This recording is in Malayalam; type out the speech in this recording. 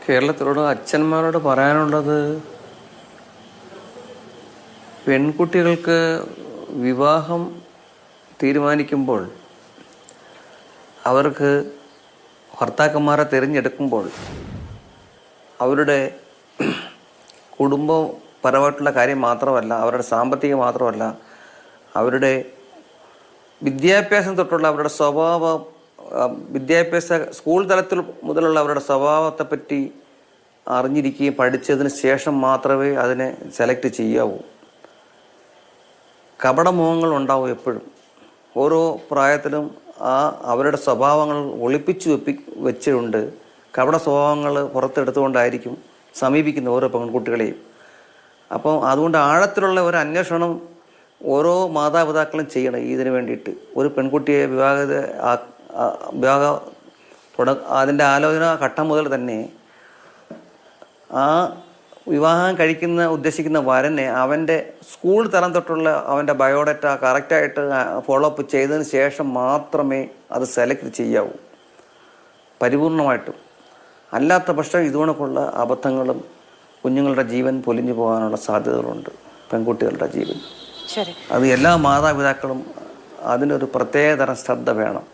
കേരളത്തിലോട് അച്ഛന്മാരോട് പറയാനുള്ളത്, പെൺകുട്ടികൾക്ക് വിവാഹം തീരുമാനിക്കുമ്പോൾ, അവർക്ക് ഭർത്താക്കന്മാരെ തിരഞ്ഞെടുക്കുമ്പോൾ അവരുടെ കുടുംബപരമായിട്ടുള്ള കാര്യം മാത്രമല്ല, അവരുടെ സാമ്പത്തികം മാത്രമല്ല, അവരുടെ വിദ്യാഭ്യാസം തൊട്ടുള്ള അവരുടെ സ്വഭാവം, വിദ്യാഭ്യാസ സ്കൂൾ തലത്തിൽ മുതലുള്ള അവരുടെ സ്വഭാവത്തെപ്പറ്റി അറിഞ്ഞിരിക്കുകയും പഠിച്ചതിന് ശേഷം മാത്രമേ അതിനെ സെലക്ട് ചെയ്യാവൂ. കപടമോഹങ്ങൾ ഉണ്ടാവും എപ്പോഴും. ഓരോ പ്രായത്തിലും അവരുടെ സ്വഭാവങ്ങൾ ഒളിപ്പിച്ചു വെച്ചുകൊണ്ട് കപട സ്വഭാവങ്ങൾ പുറത്തെടുത്തുകൊണ്ടായിരിക്കും സമീപിക്കുന്ന ഓരോ പെൺകുട്ടികളെയും. അപ്പം അതുകൊണ്ട് ആഴത്തിലുള്ള ഒരു അന്വേഷണം ഓരോ മാതാപിതാക്കളും ചെയ്യണം. ഇതിന് വേണ്ടിയിട്ട് ഒരു പെൺകുട്ടിയെ അതിൻ്റെ ആലോചന ഘട്ടം മുതൽ തന്നെ ആ വിവാഹം ഉദ്ദേശിക്കുന്ന വരനെ അവൻ്റെ സ്കൂൾ തലം തൊട്ടുള്ള അവൻ്റെ ബയോഡാറ്റ കറക്റ്റായിട്ട് ഫോളോ അപ്പ് ചെയ്തതിന് ശേഷം മാത്രമേ അത് സെലക്ട് ചെയ്യാവൂ പരിപൂർണമായിട്ടും. അല്ലാത്ത പക്ഷം ഇതുകൊണ്ടുള്ള അബദ്ധങ്ങളും കുഞ്ഞുങ്ങളുടെ ജീവൻ പൊലിഞ്ഞു പോകാനുള്ള സാധ്യതകളുണ്ട്. പെൺകുട്ടികളുടെ ജീവൻ. അത് എല്ലാ മാതാപിതാക്കളും അതിനൊരു പ്രത്യേകതരം ശ്രദ്ധ വേണം.